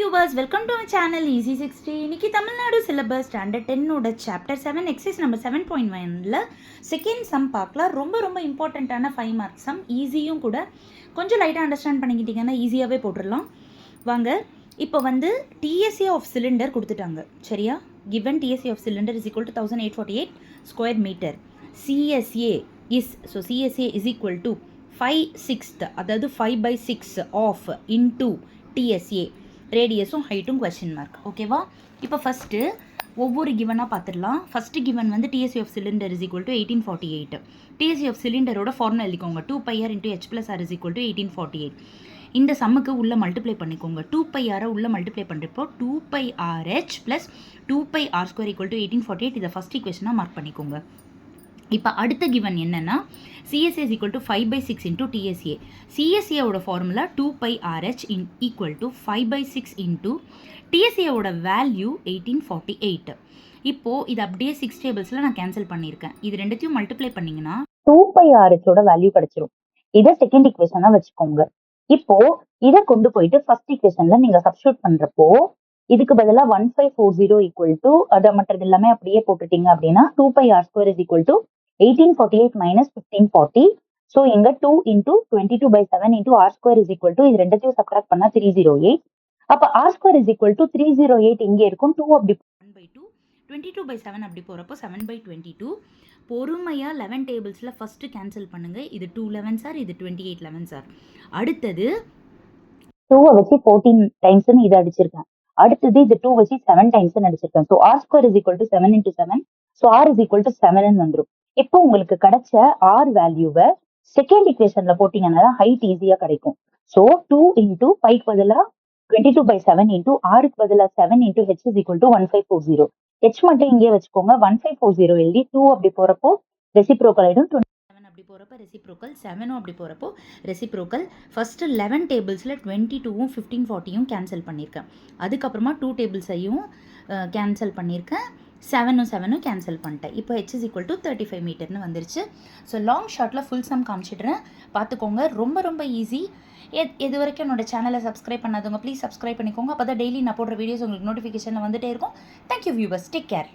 viewers, welcome to our channel Easy 60. இன்னைக்கு Tamil Nadu syllabus standard 10 ஓட chapter 7 exercise number 7.1ல second sum பார்க்கலாம். ரொம்ப இம்பார்ட்டண்ட்டான 5 மார்க் சம், ஈஸியும் கூட. கொஞ்சம் லைட்டாக அண்டர்ஸ்டாண்ட் பண்ணிக்கிட்டீங்கன்னா ஈஸியாகவே போட்டுடலாம். வாங்க, இப்போ டிஎஸ்ஏ ஆஃப் சிலிண்டர் கொடுத்துட்டாங்க, சரியா? given TSA of cylinder is equal to 1848 square meter. CSA is equal to 5/6, அதாவது 5/6 of into TSA, ரேடியஸும் ஹைட்டும் கொஸ்டின் மார்க். ஓகேவா? இப்போ ஃபஸ்ட்டு ஒவ்வொரு கிவனாக பார்த்துடலாம். First given TSA of cylinder is equal to 1848. TSA ஆஃப் சிலிண்டரோட ஃபார்முலா எழுதிக்கோங்க. 2πr into h plus r is equal to 1848. இந்த சம்முக்கு உள்ளே மல்டிப்ளை பண்ணிக்கோங்க. 2πr உள்ளே மல்டிப்ளை பண்ணுறப்போ 2πrh plus 2πr² equal to 1848. இதை ஃபஸ்ட் ஈக்குவேஷனாக மார்க் பண்ணிக்கோங்க. இப்போ அடுத்த கிவன் என்னென்னா CSA is equal to 5/6 into TSA. CSAவோட ஃபார்முலா 2πrh ஈக்குவல் டு 5/6 into TSAவோட வேல்யூ 1848. இப்போது இது அப்படியே 6 டேபிள்ஸில் நான் கேன்சல் பண்ணியிருக்கேன். இது ரெண்டுத்தையும் மல்டிப்ளை பண்ணிங்கன்னா 2πrhோட வேல்யூ கிடச்சிரும். இதை செகண்ட் ஈக்குவேஷனாக வச்சுக்கோங்க. இப்போ இதை கொண்டு போயிட்டு ஃபர்ஸ்ட் ஈக்குவேஷனில் நீங்கள் சப்ஸ்டியூட் பண்ணுறப்போ இதுக்கு பதிலாக 1540 ஈக்குவல் டு அதை மற்றது எல்லாமே அப்படியே போட்டுட்டீங்க அப்படின்னா 2πr² is equal to 1848 minus 1540. So இங்கே 2 into 22/7 into r² is equal to இது ரெண்டத்தையும் சப்ட்ராக்ட் பண்ணால் 308. அப்போ r² is equal to 308 இங்கே இருக்கும். 2 அப்படி 1/2, 22/7 அப்படி போகிறப்போ 7/22. பொறுமையாக 11 டேபிள்ஸில் ஃபஸ்ட்டு கேன்சல் பண்ணுங்கள். இது 2 11 சார், இது 28 11 சார். அடுத்தது 2 வச்சு 14 டைம்ஸ்னு இதை அடிச்சிருக்கேன். அடுத்தது இது 2 வச்சு 7 டைம்ஸ் அடிச்சிருக்கேன். So r² is equal to 7 into 7. So r is equal to 7 வந்துடும். இப்போ உங்களுக்கு கிடைச்ச r வேல்யூவை செகண்ட் ஈக்குவேஷன்ல போட்டீங்கன்னா ஹைட் ஈஸியா கிடைக்கும். ஸோ 2 into 5 பதிலாக 22/7 into r-க்கு பதிலாக 7 into h is equal to 1540. h மட்டும் இங்கே வச்சுக்கோங்க. 1540 எழுதி 2 அப்படி போறப்போ ரெசிப்ரோக்கல் ஆயிடும். 27 அப்படி போறப்போ ரெசிப்ரோக்கல், 7 அப்படி போறப்போ ரெசிப்ரோக்கல். ஃபர்ஸ்ட் 11 டேபிள்ஸ்ல 22ம் 1540யும் கேன்சல் பண்ணியிருக்கேன். அதுக்கப்புறமா 2 டேபிள்ஸையும் கேன்சல் பண்ணியிருக்கேன். 7ம் கேன்சல் பண்ணிட்டேன். இப்போ h is equal to 35 மீட்டர்னு வந்துருச்சு. ஸோ லாங் ஷார்ட்டில் ஃபுல் சம் காமிச்சிடுறேன், பார்த்துக்கோங்க. ரொம்ப ஈஸி. இது வரைக்கும் என்னோட சேனலை சப்ஸ்கிரைப் பண்ணாதவங்க ப்ளீஸ் சப்ஸ்கிரைப் பண்ணிக்கோங்க. அப்போ தான் டெய்லி நான் போடுற வீடியோஸ் உங்களுக்கு நோட்டிஃபிகேஷனில் வந்துட்டே இருக்கும். Thank you viewers, take care.